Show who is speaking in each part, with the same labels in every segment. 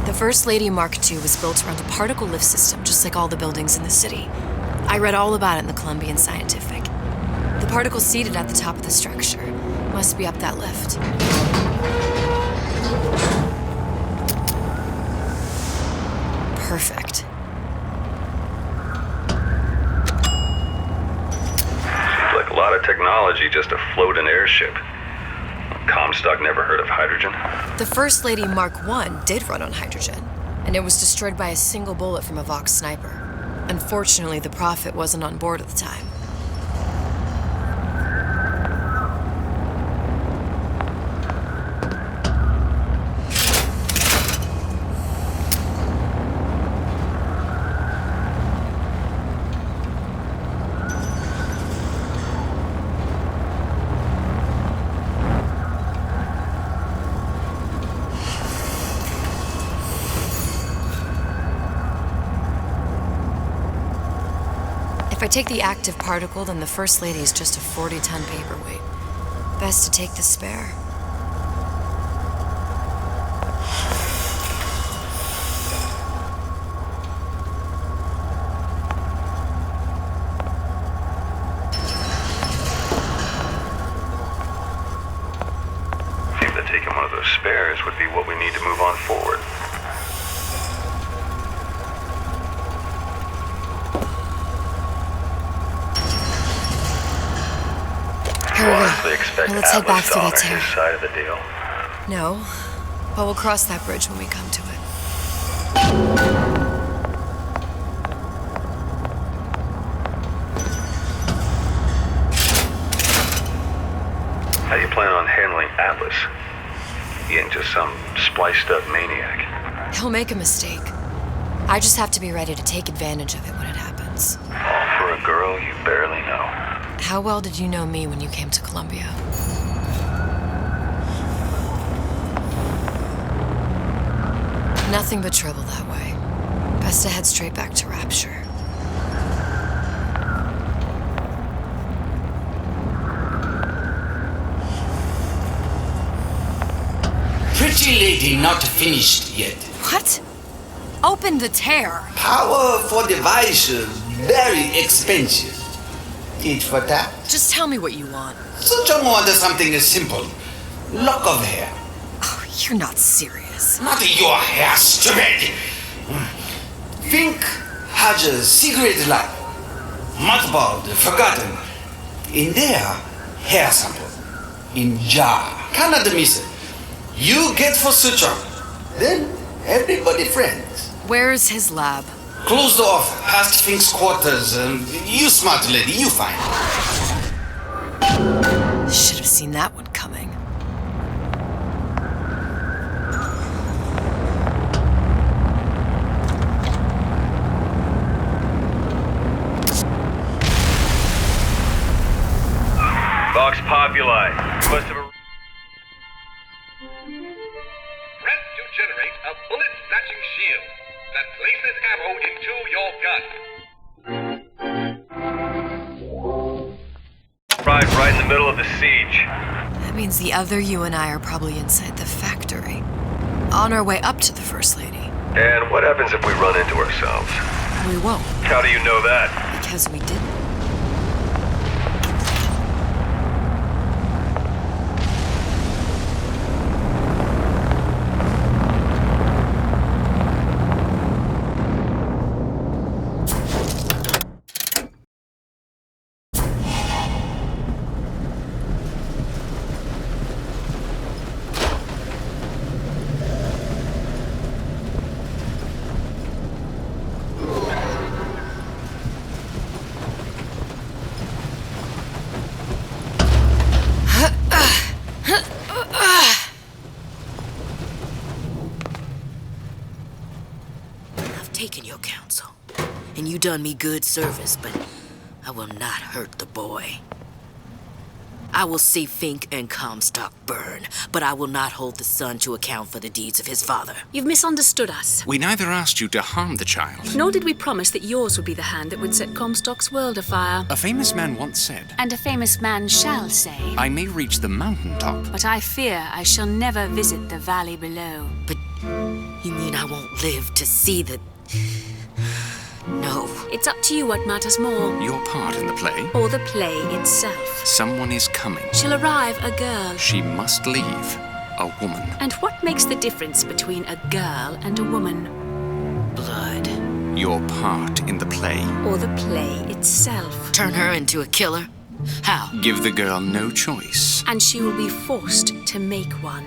Speaker 1: The First Lady Mark II was built around a particle lift system, just like all the buildings in the city. I read all about it in the Columbian Scientific. The particles seated at the top of the structure must be up that lift. Perfect.
Speaker 2: Seems like a lot of technology just to float an airship. Comstock never heard of hydrogen.
Speaker 1: The First Lady Mark I did run on hydrogen, and it was destroyed by a single bullet from a Vox sniper. Unfortunately, the Prophet wasn't on board at the time. If I take the active particle, then the First Lady is just a 40-ton paperweight. Best to take the spare.
Speaker 2: Seems that taking one of those spares would be what we need to move on forward.
Speaker 1: Well, let's head back through that tear.
Speaker 2: Side of the deal.
Speaker 1: No, but we'll cross that bridge when we come to it.
Speaker 2: How do you plan on handling Atlas? He ain't just some spliced-up maniac.
Speaker 1: He'll make a mistake. I just have to be ready to take advantage of it when it happens.
Speaker 2: All for a girl you barely know.
Speaker 1: How well did you know me when you came to Columbia? Nothing but trouble that way. Best to head straight back to Rapture.
Speaker 3: Pretty lady not finished yet.
Speaker 1: What? Open the tear.
Speaker 3: Power for device very expensive. Tit for tat.
Speaker 1: Just tell me what you want.
Speaker 3: Such a wonder something is simple. Lock of hair.
Speaker 1: Oh, you're not serious.
Speaker 3: Not your hair, stupid. Think has a cigarette light. Mothballed, forgotten. In there, hair sample. In jar. Cannot miss it. You get for suture. Then everybody friends.
Speaker 1: Where's his lab?
Speaker 3: Closed off, past Fink's quarters. You smart lady, you find.
Speaker 1: Should have seen that one coming.
Speaker 2: Vox Populi. Must have
Speaker 4: Press to generate a bullet-snatching shield that places ammo into your gun.
Speaker 2: right in the middle of the siege.
Speaker 1: That means the other you and I are probably inside the factory. On our way up to the First Lady.
Speaker 2: And what happens if we run into ourselves?
Speaker 1: We won't,
Speaker 2: How do you know that?
Speaker 1: because we didn't.
Speaker 5: Taken your counsel, and you done me good service, but I will not hurt the boy. I will see Fink and Comstock burn, but I will not hold the son to account for the deeds of his father.
Speaker 6: You've misunderstood us.
Speaker 7: We neither asked you to harm the child.
Speaker 6: Nor did we promise that yours would be the hand that would set Comstock's world afire.
Speaker 7: A famous man once said,
Speaker 6: And a famous man shall say,
Speaker 7: I may reach the mountaintop.
Speaker 6: but I fear I shall never visit the valley below.
Speaker 5: But You mean I won't live to see the... No.
Speaker 6: It's up to you what matters more.
Speaker 7: Your part in the play?
Speaker 6: Or the play itself.
Speaker 7: Someone is coming.
Speaker 6: She'll arrive, a girl.
Speaker 7: She must leave. A woman.
Speaker 6: And what makes the difference between a girl and a woman?
Speaker 5: Blood.
Speaker 7: Your part in the play.
Speaker 6: Or the play itself.
Speaker 5: Turn her into a killer? How?
Speaker 7: Give the girl no choice.
Speaker 6: And she will be forced to make one.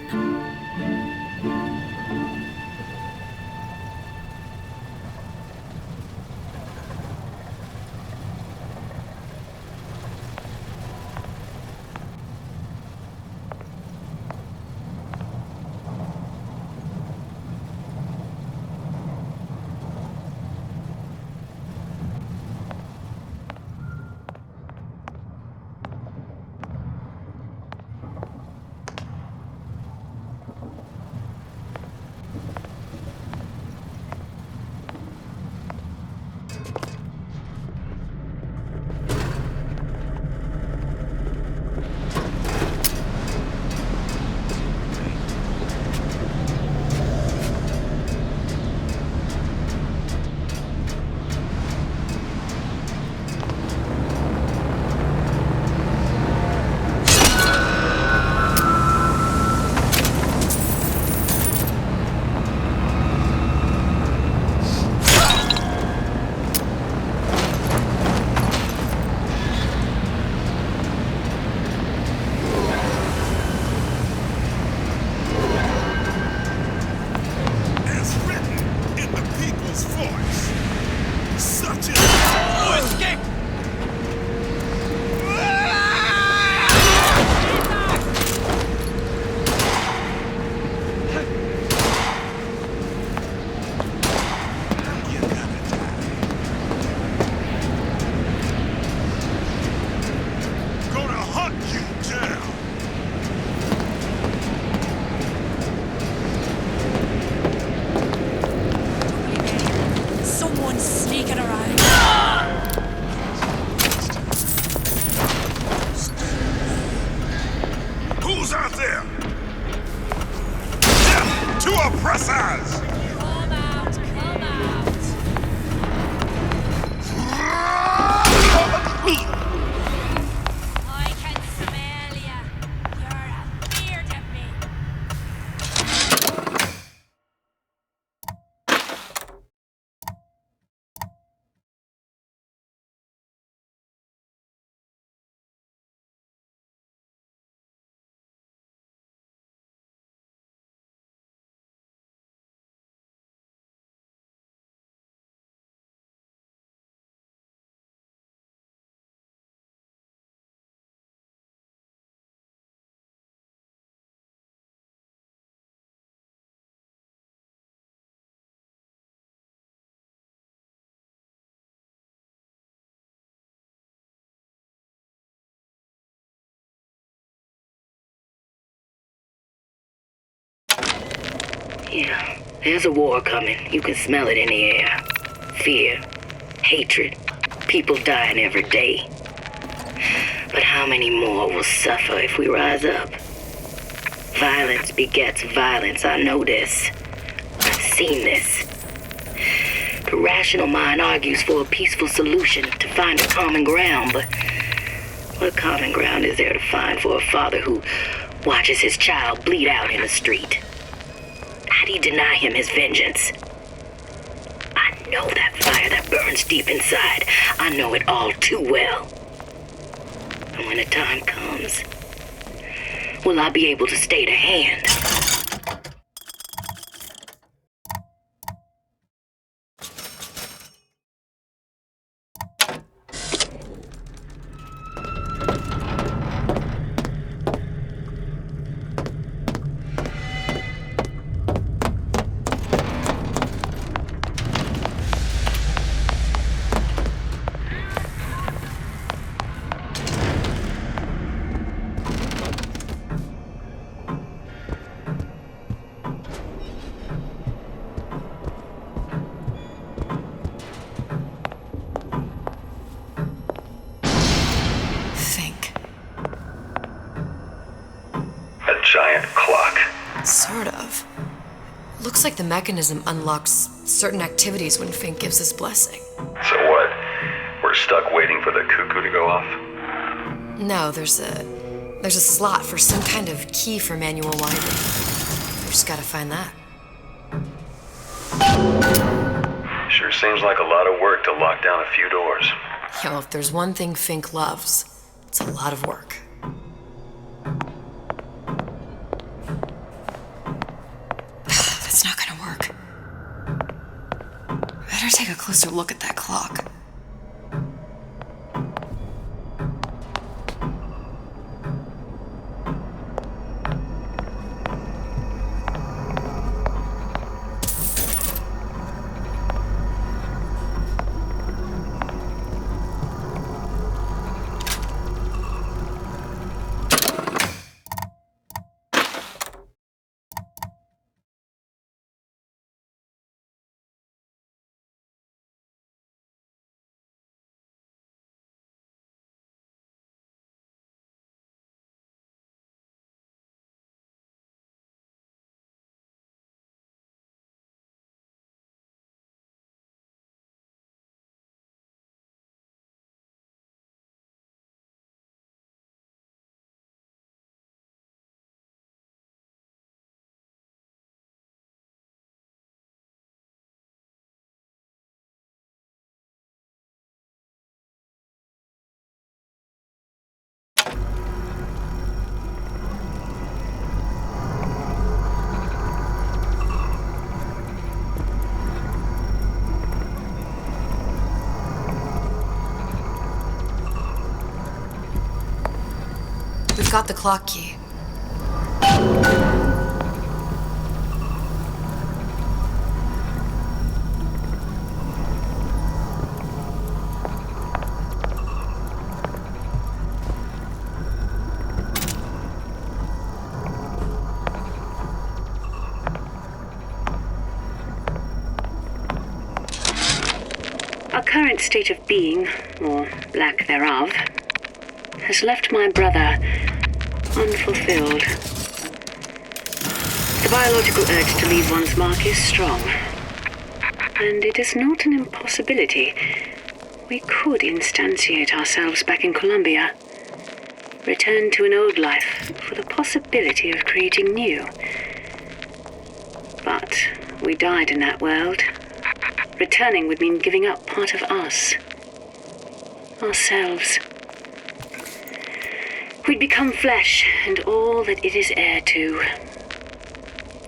Speaker 5: Yeah, there's a war coming. You can smell it in the air. Fear, hatred, people dying every day. But how many more will suffer if we rise up? Violence begets violence, I know this. I've seen this. The rational mind argues for a peaceful solution, to find a common ground, but what common ground is there to find for a father who watches his child bleed out in the street? How do you deny him his vengeance? I know that fire that burns deep inside. I know it all too well. And when the time comes, will I be able to stay the hand?
Speaker 1: Looks like the mechanism unlocks certain activities when Fink gives his blessing.
Speaker 2: So what? We're stuck waiting for the cuckoo to go off?
Speaker 1: No, there's a slot for some kind of key for manual winding. We just gotta find that.
Speaker 2: Sure seems like a lot of work to lock down a few doors.
Speaker 1: Yo, if there's one thing Fink loves, it's a lot of work. That's not gonna work. Better take a closer look at that clock. We've got the clock key.
Speaker 8: Our current state of being, or lack thereof, has left my brother unfulfilled. The biological urge to leave one's mark is strong, and it is not an impossibility. We could instantiate ourselves back in Columbia, return to an old life for the possibility of creating new. But we died in that world. Returning would mean giving up part of us, ourselves. We'd become flesh and all that it is heir to.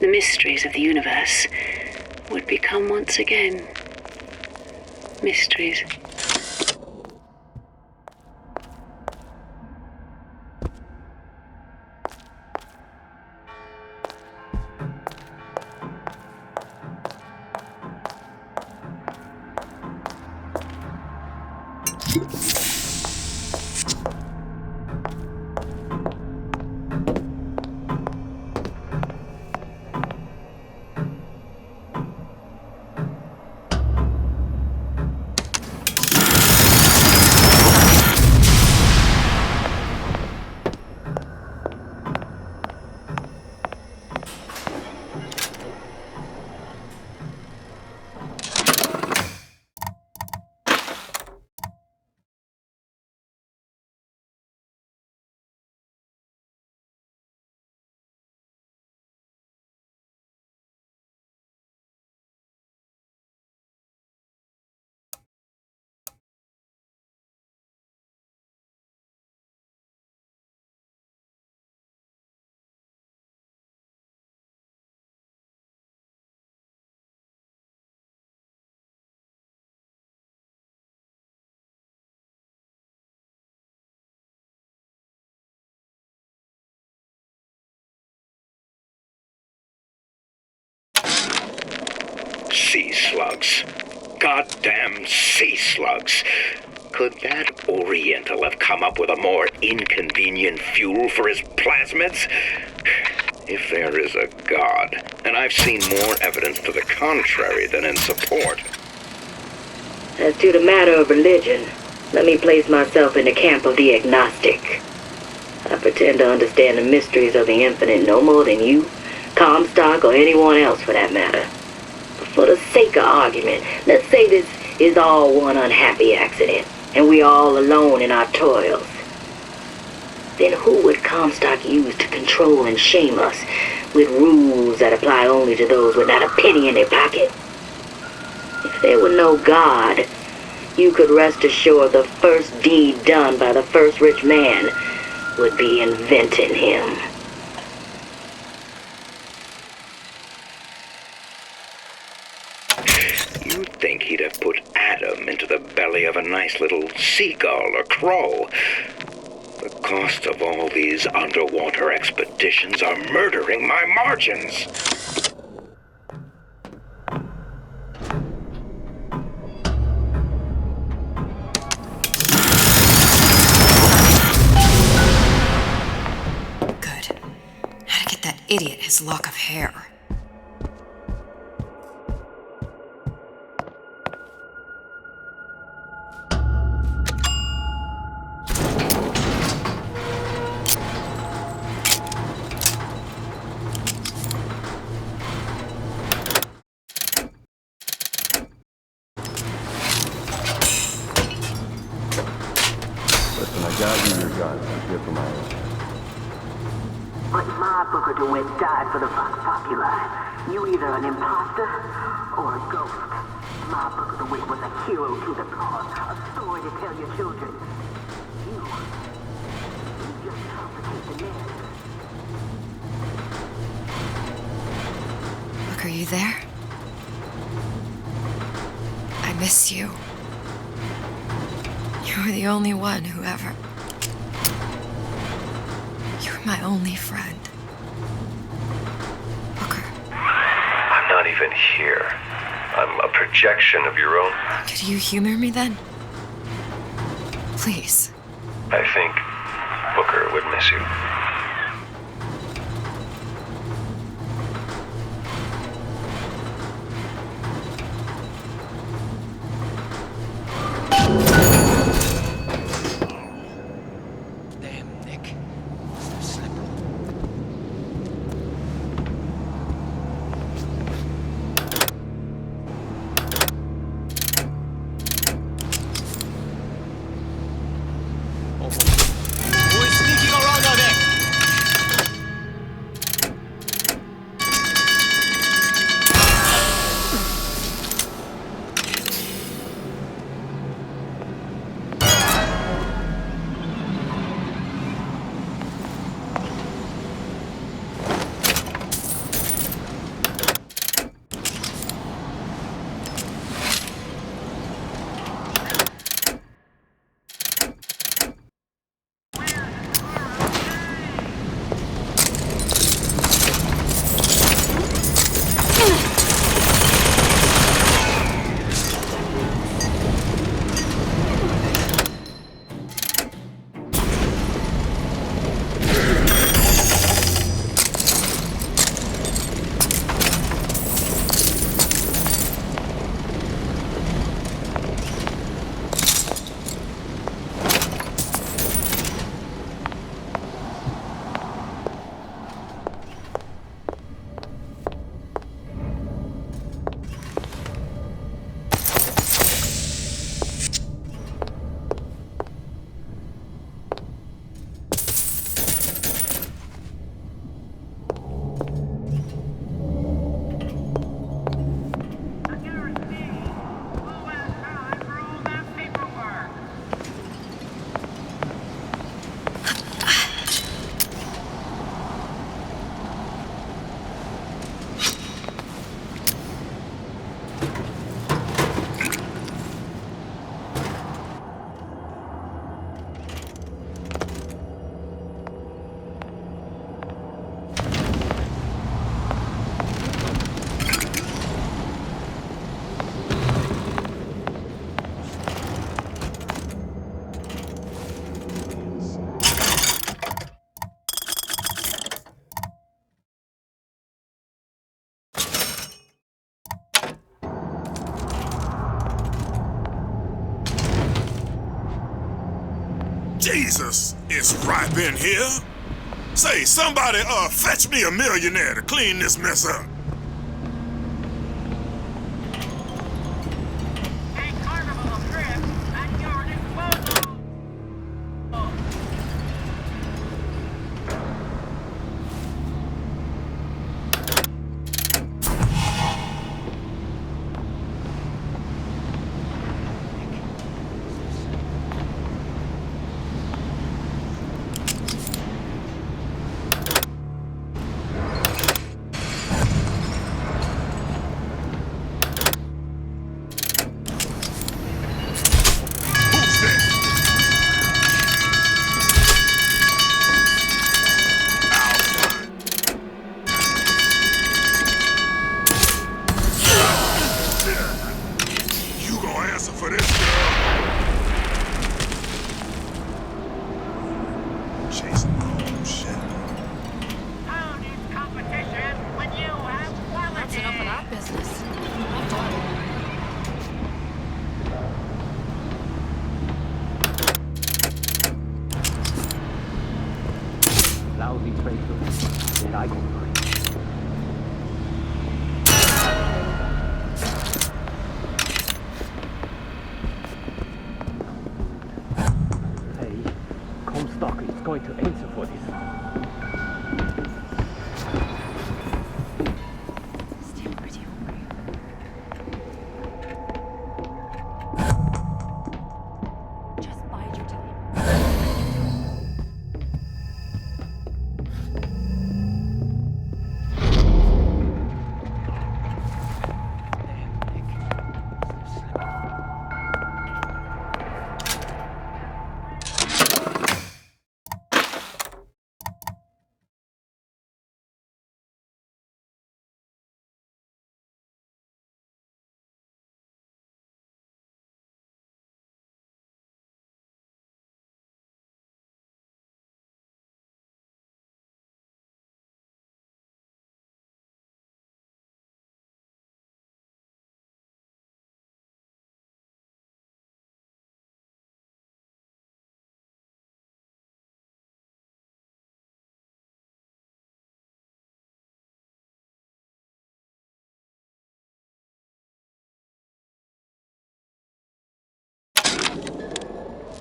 Speaker 8: The mysteries of the universe would become once again mysteries.
Speaker 9: Sea slugs. Goddamn sea slugs. Could that Oriental have come up with a more inconvenient fuel for his plasmids? If there is a God, and I've seen more evidence to the contrary than in support.
Speaker 10: As to the matter of religion, let me place myself in the camp of the agnostic. I pretend to understand the mysteries of the infinite no more than you, Comstock or anyone else for that matter. But for the sake of argument, let's say this is all one unhappy accident, and we all alone in our toils. Then who would Comstock use to control and shame us with rules that apply only to those with not a penny in their pocket? If there were no God, you could rest assured the first deed done by the first rich man would be inventing him.
Speaker 9: You'd think he'd have put Adam into the belly of a nice little seagull or crow. The cost of all these underwater expeditions are murdering my margins.
Speaker 1: Good. How to get that idiot his lock of hair.
Speaker 10: But my Booker DeWitt died for the Vox Populi. You either an imposter or a ghost. My Booker DeWitt was a hero to the cause, a story to tell your children. You just complicate the narrative.
Speaker 1: Look, are you there? I miss you. You were the only one who ever... You were my only friend. Booker.
Speaker 2: I'm not even here. I'm a projection of your own.
Speaker 1: Could you humor me then? Please.
Speaker 2: I think Booker would miss you.
Speaker 11: Jesus, it's ripe in here. Say, somebody, fetch me a millionaire to clean this mess up.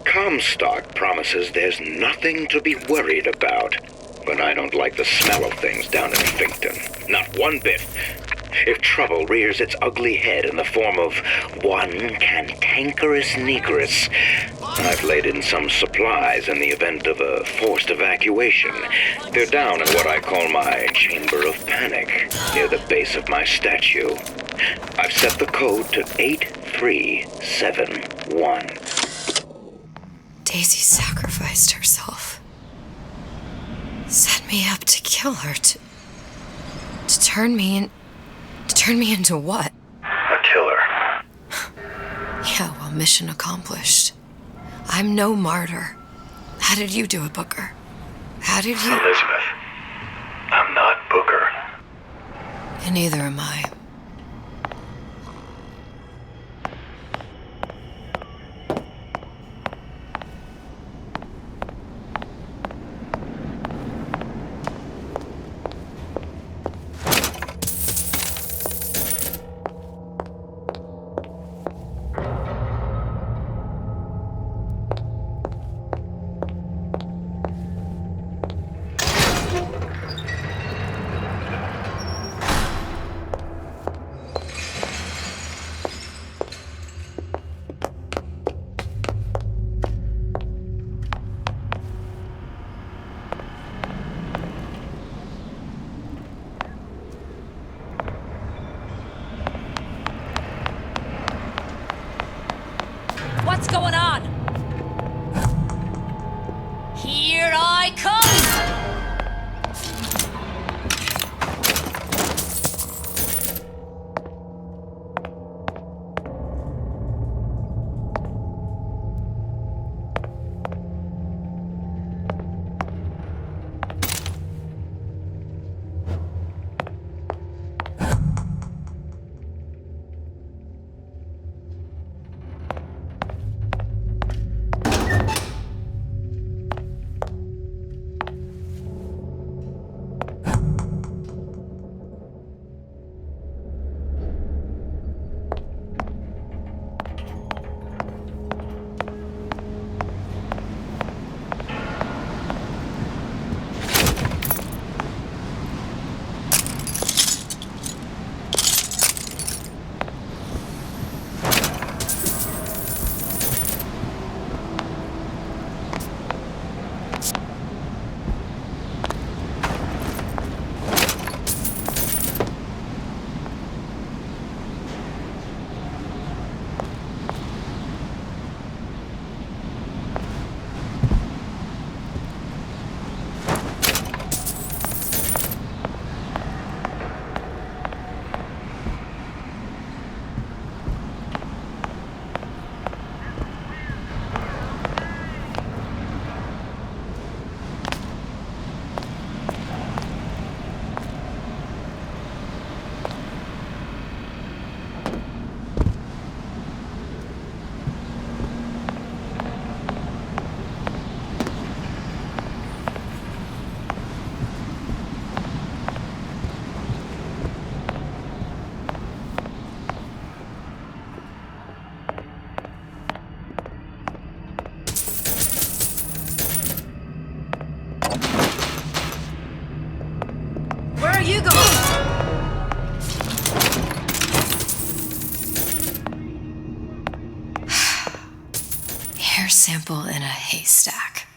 Speaker 9: Comstock promises there's nothing to be worried about, but I don't like the smell of things down in Finkton. Not one bit. If trouble rears its ugly head in the form of one cantankerous negress, I've laid in some supplies in the event of a forced evacuation. They're down in what I call my chamber of panic, near the base of my statue. I've set the code to 8371.
Speaker 1: Daisy sacrificed herself. Set me up to kill her, to turn me into what?
Speaker 2: A killer.
Speaker 1: Yeah, well, mission accomplished. I'm no martyr. How did you do it, Booker? How did you...
Speaker 2: Elizabeth, I'm not Booker.
Speaker 1: And neither am I.
Speaker 12: What's going on? Here I come!
Speaker 1: hair sample in a haystack.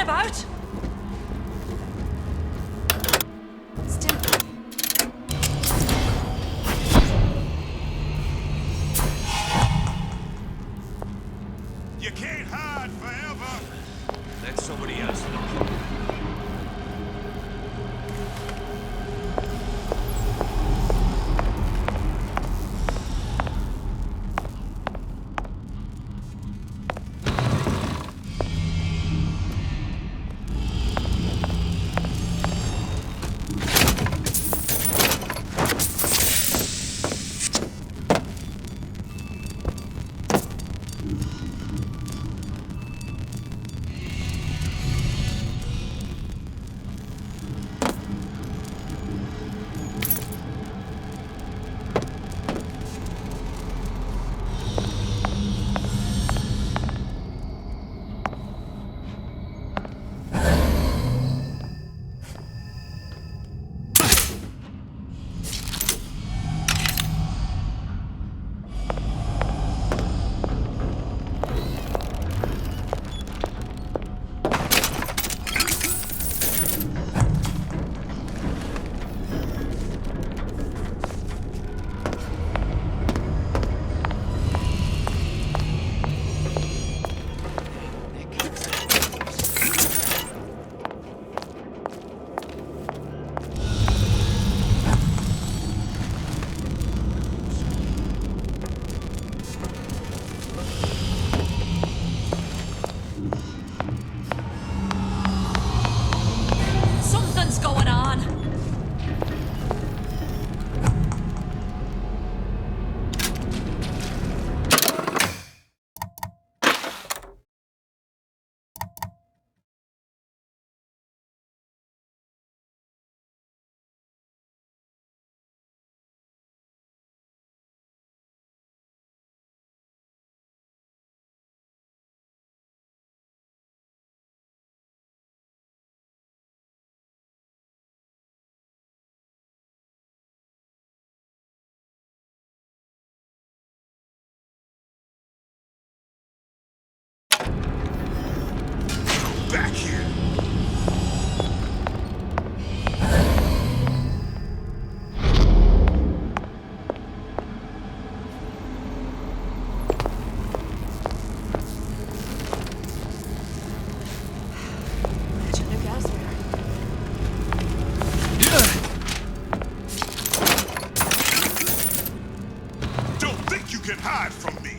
Speaker 12: about? Still.
Speaker 11: You can't hide forever. Let somebody else look.
Speaker 12: Something's going on.
Speaker 11: Back here.
Speaker 12: Should look elsewhere.
Speaker 11: Don't think you can hide from me.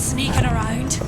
Speaker 12: sneaking around.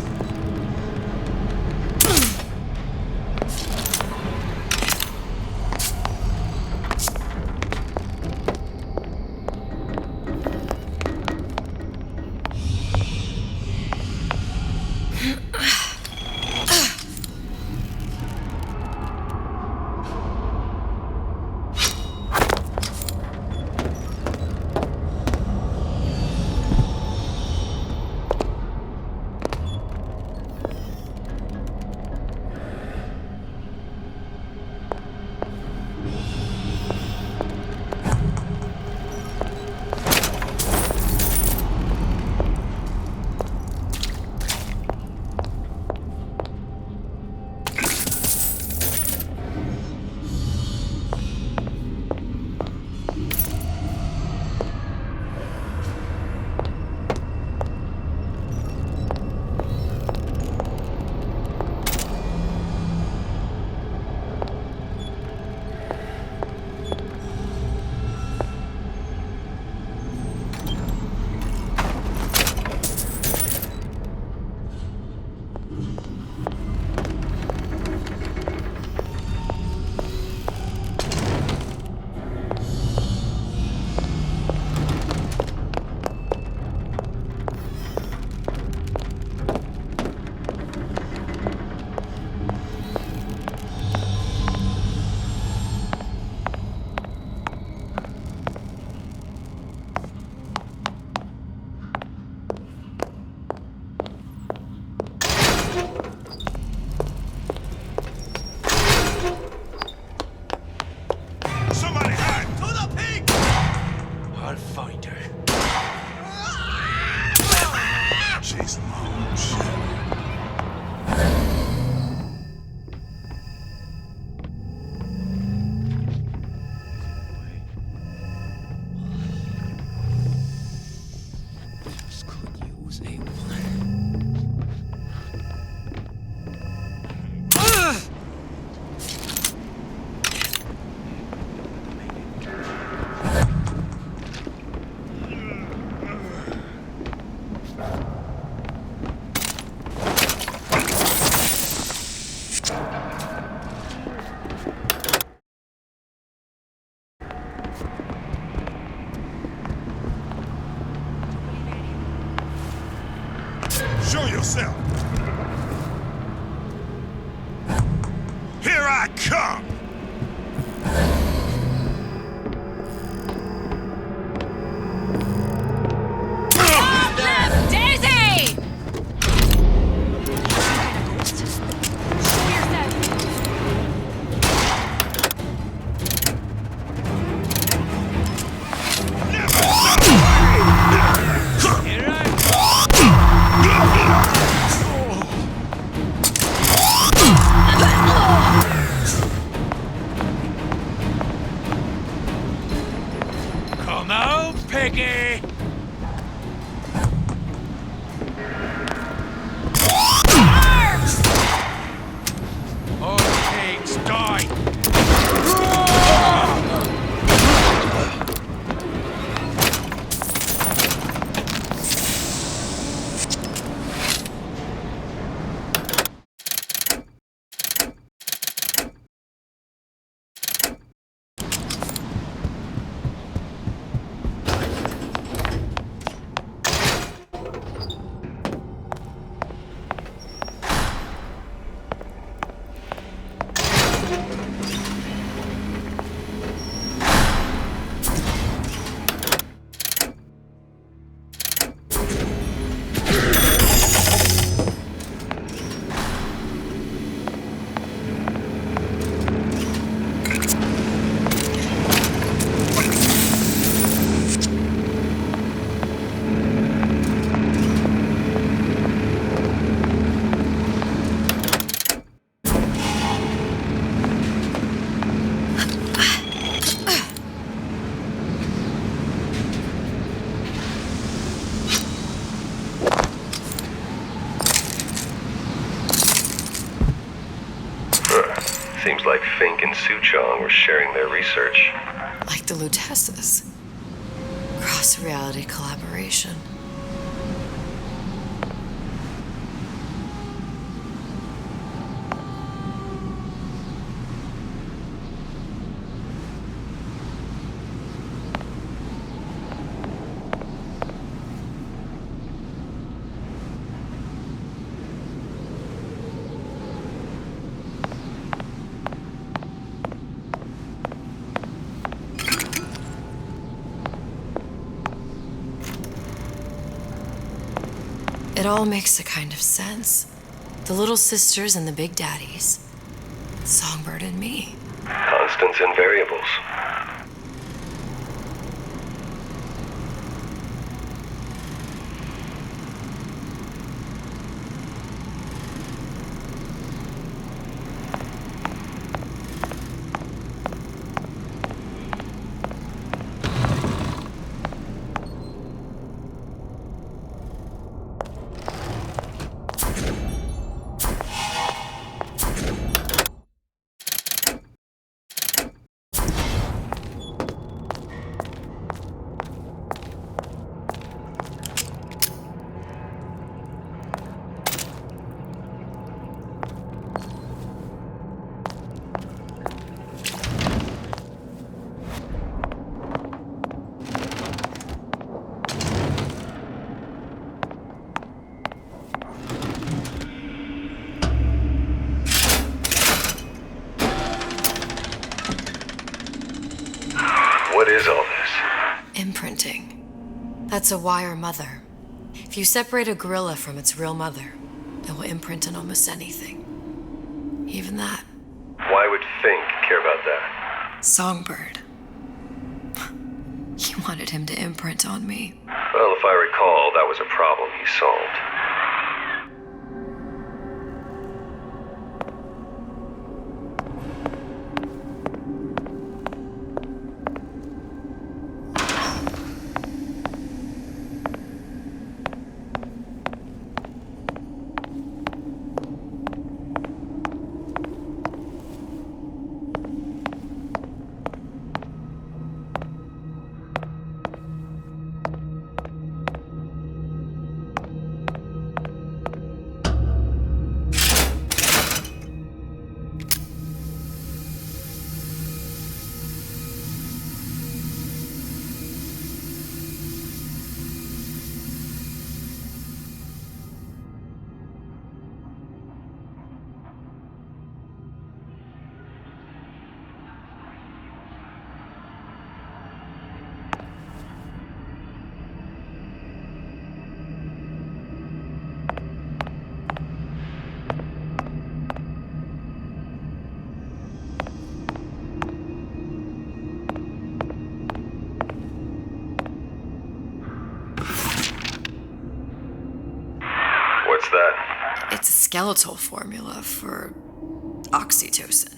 Speaker 11: Show yourself. Here I come.
Speaker 12: Daisy!
Speaker 11: Come on, Piggy. All pigs die.
Speaker 2: Seems like Fink and Suchong were sharing their research.
Speaker 1: Like the Lutesses. Cross-reality collaboration. It all makes a kind of sense. The little sisters and the big daddies. Songbird and me.
Speaker 2: Constants and variables. What is all this?
Speaker 1: Imprinting. That's a wire mother. If you separate a gorilla from its real mother, it will imprint on almost anything. Even that.
Speaker 2: Why would Fink care about that?
Speaker 1: Songbird. He wanted him to imprint on me.
Speaker 2: Well, if I recall, that was a problem he solved. What's that?
Speaker 1: It's a skeletal formula for oxytocin.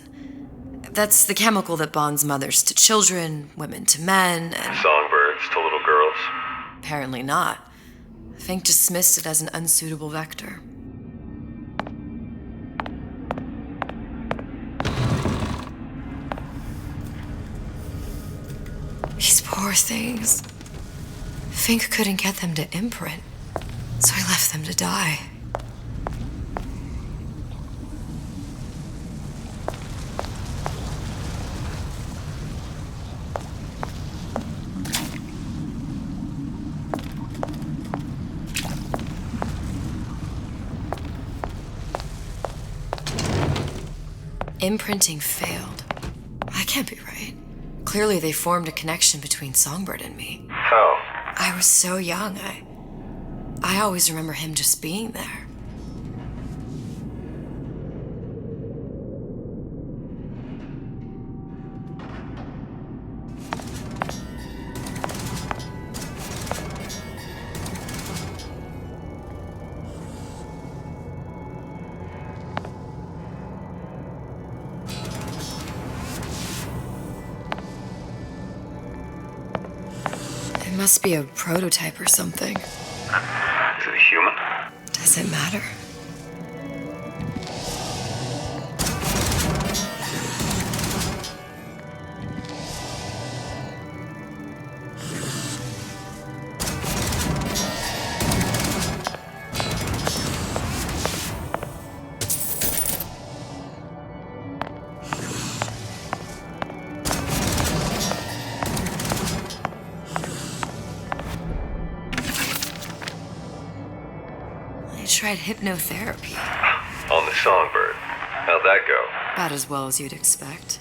Speaker 1: That's the chemical that bonds mothers to children, women to men, and...
Speaker 2: Songbirds to little girls?
Speaker 1: Apparently not. Fink dismissed it as an unsuitable vector. These poor things. Fink couldn't get them to imprint, so he left them to die. Imprinting failed. That can't be right. Clearly they formed a connection between Songbird and me.
Speaker 2: How?
Speaker 1: I was so young, I always remember him just being there. It must be a prototype or something.
Speaker 2: Is it a human?
Speaker 1: Does it matter? I tried hypnotherapy.
Speaker 2: On the Songbird. How'd that go?
Speaker 1: About as well as you'd expect.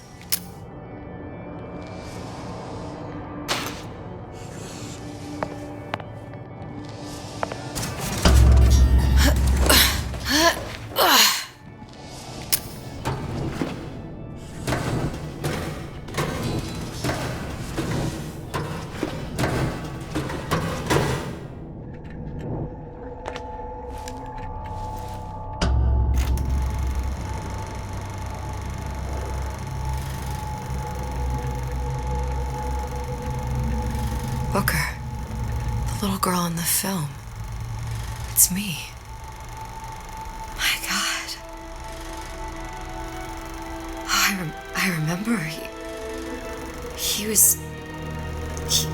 Speaker 1: Booker. The little girl in the film. It's me. My God. Oh, I remember.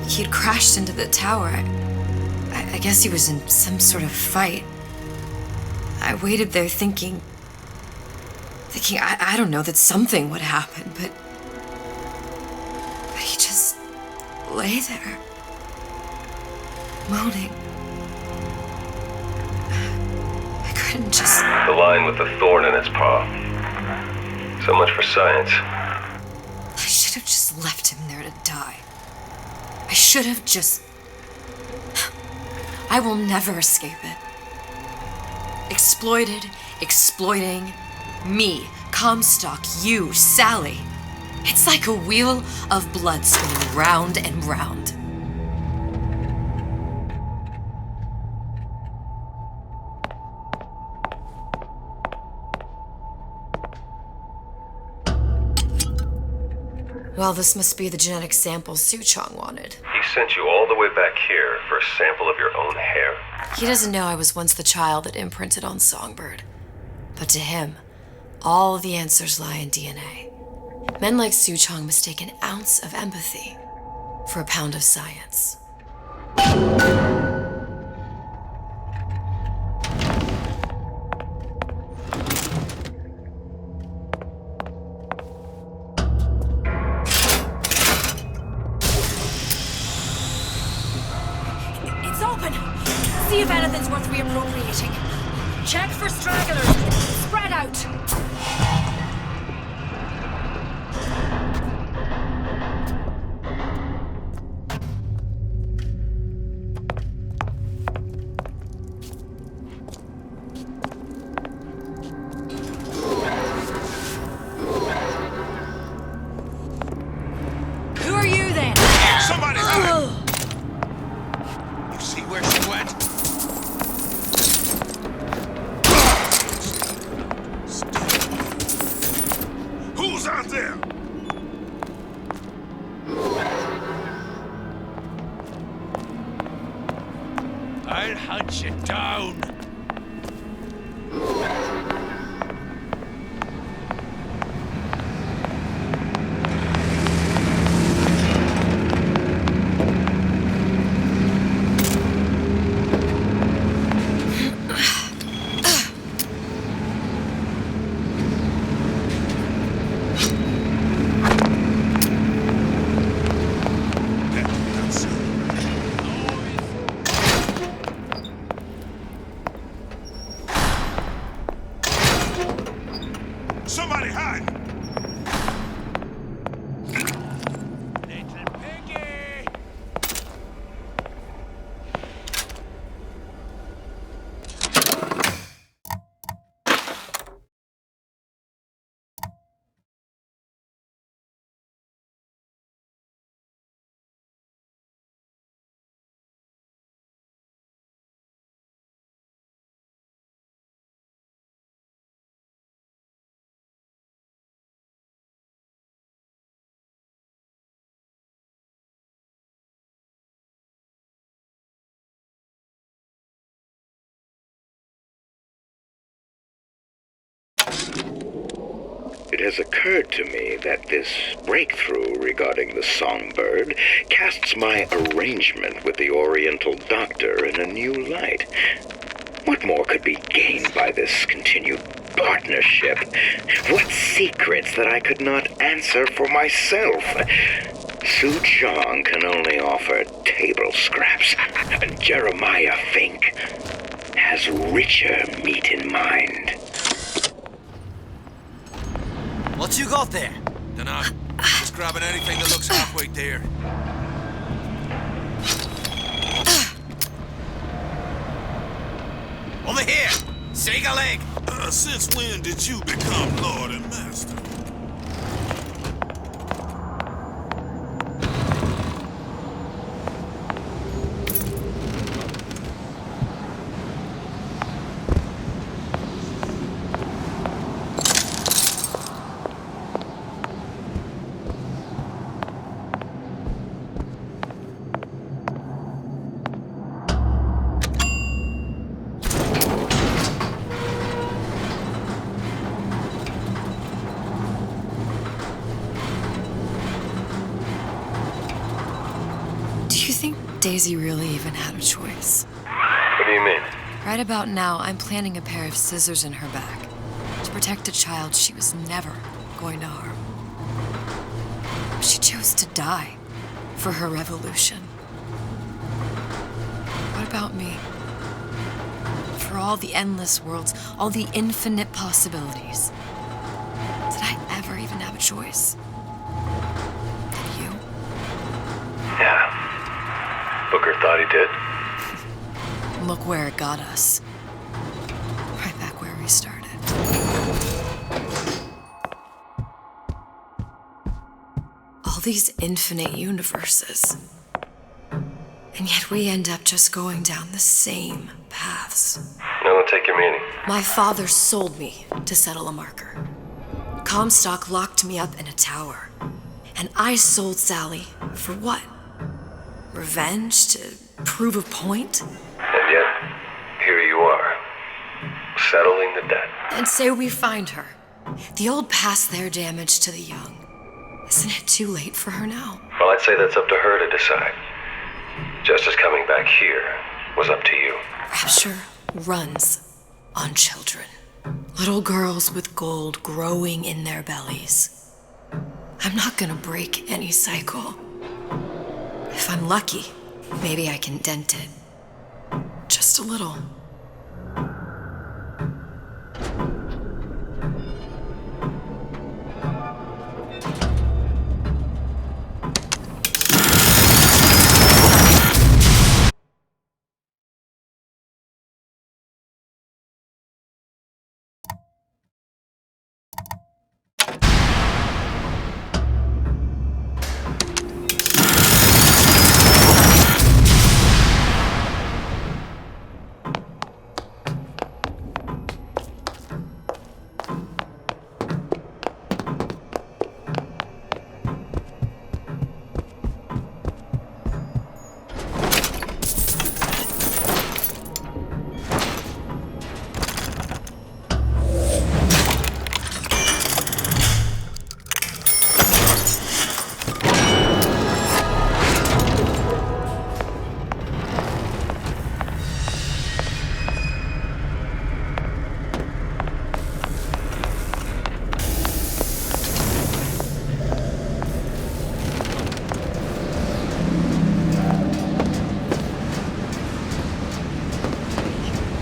Speaker 1: He'd crashed into the tower. I guess he was in some sort of fight. I waited there thinking, I don't know, that something would happen, but he just lay there, moaning. I couldn't just...
Speaker 2: The lion with the thorn in its paw. So much for science.
Speaker 1: I should have just left him there to die. I should have just... I will never escape it. Exploited, exploiting, me, Comstock, you, Sally. It's like a wheel of blood spinning round and round. Well, this must be the genetic sample Suchong wanted.
Speaker 2: He sent you all the way back here for a sample of your own hair?
Speaker 1: He doesn't know I was once the child that imprinted on Songbird. But to him, all of the answers lie in DNA. Men like Suchong mistake an ounce of empathy for a pound of science.
Speaker 12: It's open! See if anything's worth reappropriating. Check for stragglers. Spread out. Who are you then?
Speaker 11: Somebody hide! You see where she went? Who's out there? I'll hunt you down. Somebody hide! Little piggy!
Speaker 9: It has occurred to me that this breakthrough regarding the songbird casts my arrangement with the Oriental Doctor in a new light. What more could be gained by this continued partnership? What secrets that I could not answer for myself? Suchong can only offer table scraps, and Jeremiah Fink has richer meat in mind.
Speaker 13: What you got there?
Speaker 11: Dunno. Just grabbing anything that looks halfway there.
Speaker 13: Over here! Shake a leg!
Speaker 11: Since when did you become Lord and Master?
Speaker 1: Daisy really even had a choice.
Speaker 2: What do you mean?
Speaker 1: Right about now, I'm planting a pair of scissors in her back to protect a child she was never going to harm. She chose to die for her revolution. What about me? For all the endless worlds, all the infinite possibilities. Did I ever even have a choice? Did you?
Speaker 2: Yeah. Booker thought he did.
Speaker 1: Look where it got us. Right back where we started. All these infinite universes. And yet we end up just going down the same paths.
Speaker 2: I don't take your meaning.
Speaker 1: My father sold me to settle a marker. Comstock locked me up in a tower. And I sold Sally for what? Revenge? To prove a point?
Speaker 2: And yet, here you are, settling the debt.
Speaker 1: And say we find her. The old past their damage to the young. Isn't it too late for her now?
Speaker 2: Well, I'd say that's up to her to decide. Justice coming back here was up to you.
Speaker 1: Rapture runs on children. Little girls with gold growing in their bellies. I'm not gonna break any cycle. If I'm lucky, maybe I can dent it. Just a little.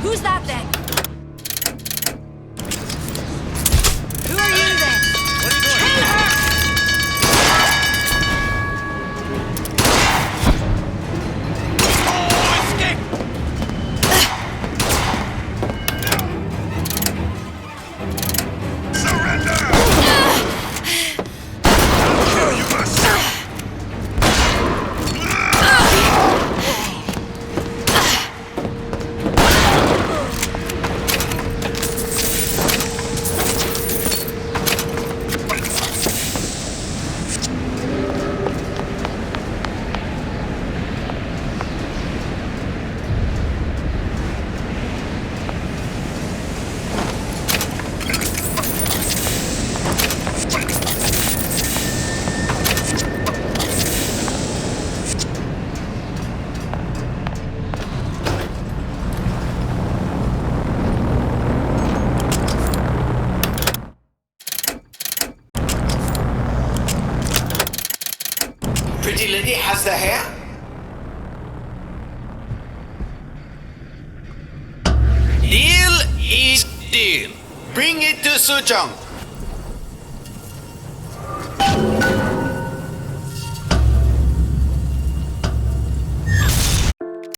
Speaker 12: Who's that then? Who are you then?
Speaker 13: What are you doing?
Speaker 12: Kill her!
Speaker 13: Oh, escape!
Speaker 11: Surrender! I'll kill you myself!
Speaker 3: Pretty lady has the hair? Deal is deal. Bring it to Suchong.